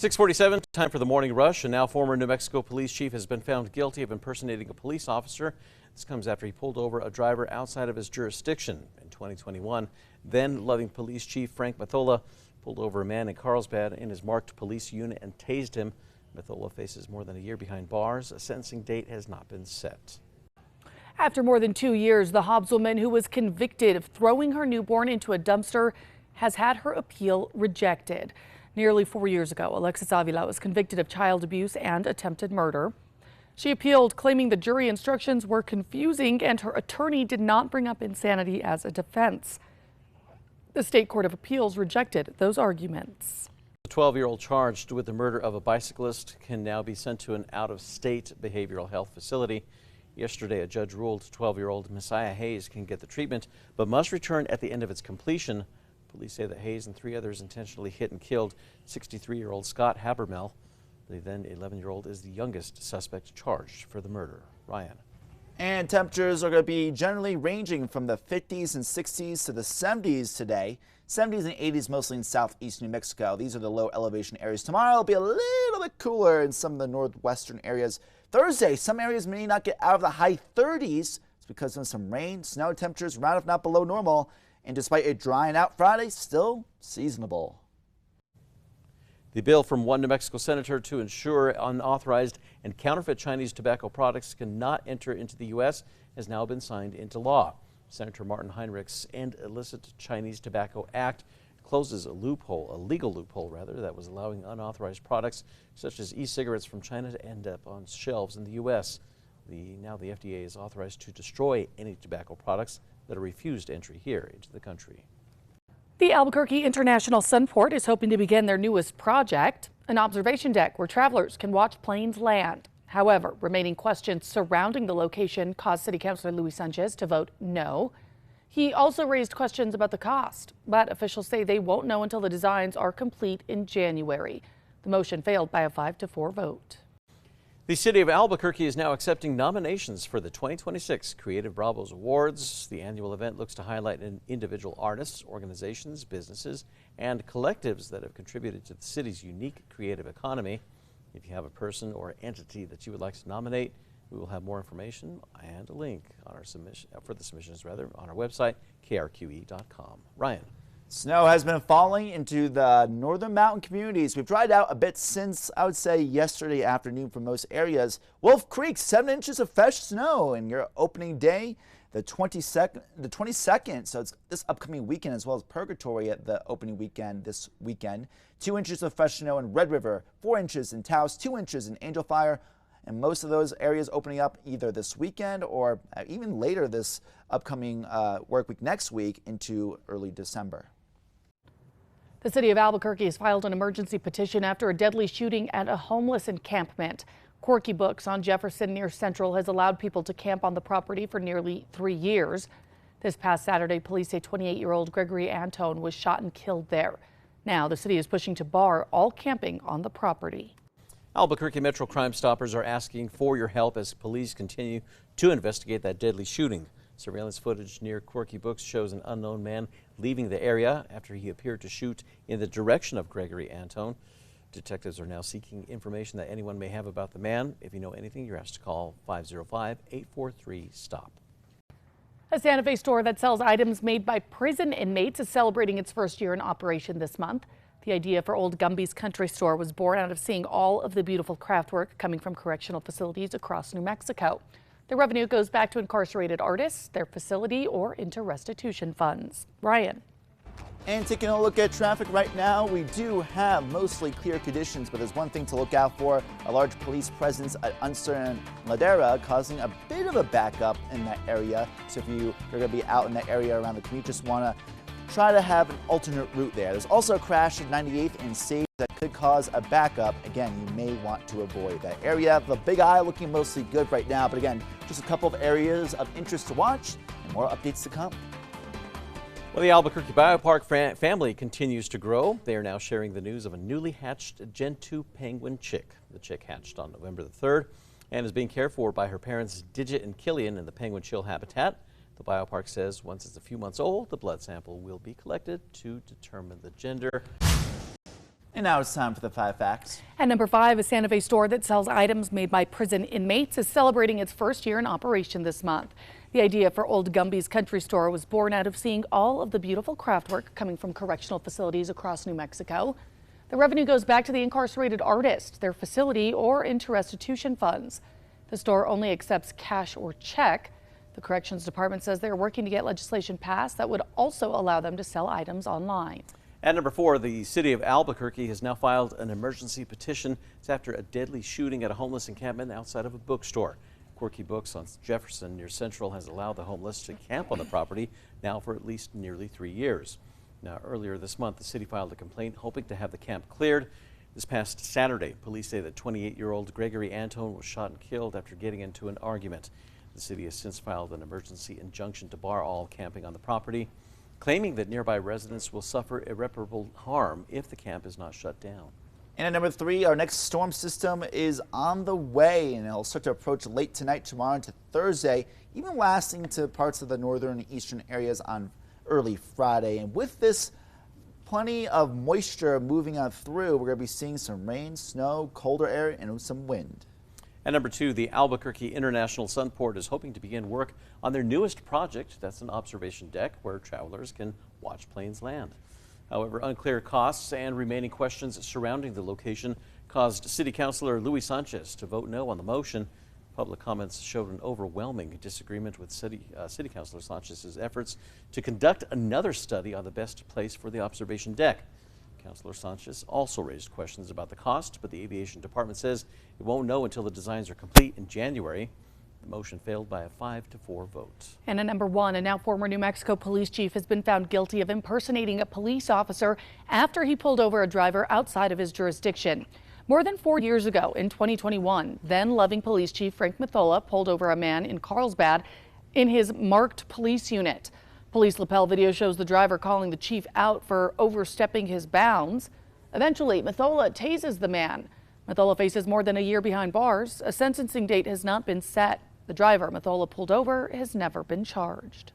6:47, time for the morning rush, and now former New Mexico police chief has been found guilty of impersonating a police officer. This comes after he pulled over a driver outside of his jurisdiction. In 2021, then Loving Police Chief Frank Mathola pulled over a man in Carlsbad in his marked police unit and tased him. Mathola faces more than a year behind bars. A sentencing date has not been set. After more than 2 years, the Hobbs woman who was convicted of throwing her newborn into a dumpster has had her appeal rejected. Nearly 4 years ago, Alexis Avila was convicted of child abuse and attempted murder. She appealed, claiming the jury instructions were confusing and her attorney did not bring up insanity as a defense. The State Court of Appeals rejected those arguments. The 12-year-old charged with the murder of a bicyclist can now be sent to an out-of-state behavioral health facility. Yesterday, a judge ruled 12-year-old Messiah Hayes can get the treatment, but must return at the end of its completion. Police say that Hayes and 3 others intentionally hit and killed 63-year-old Scott Habermel. The then 11-year-old is the youngest suspect charged for the murder. Ryan. And temperatures are going to be generally ranging from the 50s and 60s to the 70s today. 70s and 80s mostly in southeast New Mexico. These are the low elevation areas. Tomorrow will be a little bit cooler in some of the northwestern areas. Thursday, some areas may not get out of the high 30s. It's because of some rain. Snow temperatures around if not below normal. And despite it drying out Friday, still seasonable. The bill from one New Mexico senator to ensure unauthorized and counterfeit Chinese tobacco products cannot enter into the U.S. has now been signed into law. Senator Martin Heinrich's End Illicit Chinese Tobacco Act closes a legal loophole that was allowing unauthorized products such as e-cigarettes from China to end up on shelves in the U.S. Now the FDA is authorized to destroy any tobacco products that are refused entry here into the country. The Albuquerque International Sunport is hoping to begin their newest project, an observation deck where travelers can watch planes land. However, remaining questions surrounding the location caused City Councilor Luis Sanchez to vote no. He also raised questions about the cost, but officials say they won't know until the designs are complete in January. The motion failed by a 5-4 vote. The city of Albuquerque is now accepting nominations for the 2026 Creative Bravos Awards. The annual event looks to highlight individual artists, organizations, businesses, and collectives that have contributed to the city's unique creative economy. If you have a person or entity that you would like to nominate, we will have more information and a link on our submissions on our website, krqe.com. Ryan. Snow has been falling into the northern mountain communities. We've dried out a bit since, I would say, yesterday afternoon for most areas. Wolf Creek, 7 inches of fresh snow in your opening day, the 22nd. So it's this upcoming weekend, as well as Purgatory at the opening weekend this weekend. 2 inches of fresh snow in Red River, 4 inches in Taos, 2 inches in Angel Fire. And most of those areas opening up either this weekend or even later this upcoming work week next week into early December. The city of Albuquerque has filed an emergency petition after a deadly shooting at a homeless encampment. KRQE Books on Jefferson near Central has allowed people to camp on the property for nearly 3 years. This past Saturday, police say 28-year-old Gregory Antone was shot and killed there. Now the city is pushing to bar all camping on the property. Albuquerque Metro Crime Stoppers are asking for your help as police continue to investigate that deadly shooting. Surveillance footage near KRQE Books shows an unknown man leaving the area after he appeared to shoot in the direction of Gregory Antone. Detectives are now seeking information that anyone may have about the man. If you know anything, you're asked to call 505-843-STOP. A Santa Fe store that sells items made by prison inmates is celebrating its first year in operation this month. The idea for Old Gumby's Country Store was born out of seeing all of the beautiful craft work coming from correctional facilities across New Mexico. The revenue goes back to incarcerated artists, their facility, or into restitution funds. Ryan. And taking a look at traffic right now, we do have mostly clear conditions, but there's one thing to look out for: a large police presence at Unser and Ladera, causing a bit of a backup in that area. So if you're going to be out in that area around the commute, just want to try to have an alternate route there. There's also a crash at 98th and Sage that could cause a backup. Again, you may want to avoid that area. The Big Eye looking mostly good right now, but again, just a couple of areas of interest to watch and more updates to come. Well, the Albuquerque Biopark family continues to grow. They are now sharing the news of a newly hatched Gen 2 penguin chick. The chick hatched on November the 3rd and is being cared for by her parents Digit and Killian in the penguin chill habitat. The biopark says once it's a few months old, the blood sample will be collected to determine the gender. And now it's time for the 5 facts. At number 5, a Santa Fe store that sells items made by prison inmates is celebrating its first year in operation this month. The idea for Old Gumby's Country Store was born out of seeing all of the beautiful craft work coming from correctional facilities across New Mexico. The revenue goes back to the incarcerated artists, their facility, or into restitution funds. The store only accepts cash or check. The Corrections Department says they're working to get legislation passed that would also allow them to sell items online. At number 4, the city of Albuquerque has now filed an emergency petition. It's after a deadly shooting at a homeless encampment outside of a bookstore. Quirky Books on Jefferson near Central has allowed the homeless to camp on the property now for at least nearly 3 years. Now, earlier this month, the city filed a complaint hoping to have the camp cleared. This past Saturday, police say that 28-year-old Gregory Antone was shot and killed after getting into an argument. The city has since filed an emergency injunction to bar all camping on the property, claiming that nearby residents will suffer irreparable harm if the camp is not shut down. And at number 3, our next storm system is on the way, and it'll start to approach late tonight, tomorrow into Thursday, even lasting to parts of the northern and eastern areas on early Friday. And with this plenty of moisture moving on through, we're going to be seeing some rain, snow, colder air, and some wind. At number 2, the Albuquerque International Sunport is hoping to begin work on their newest project. That's an observation deck where travelers can watch planes land. However, unclear costs and remaining questions surrounding the location caused City Councilor Luis Sanchez to vote no on the motion. Public comments showed an overwhelming disagreement with City Councilor Sanchez's efforts to conduct another study on the best place for the observation deck. Councilor Sanchez also raised questions about the cost, but the Aviation Department says it won't know until the designs are complete in January. The motion failed by a 5-4 vote. And at number 1, a now former New Mexico police chief has been found guilty of impersonating a police officer after he pulled over a driver outside of his jurisdiction. More than 4 years ago, in 2021, then Loving Police Chief Frank Mathola pulled over a man in Carlsbad in his marked police unit. Police lapel video shows the driver calling the chief out for overstepping his bounds. Eventually, Mathola tases the man. Mathola faces more than a year behind bars. A sentencing date has not been set. The driver Mathola pulled over has never been charged.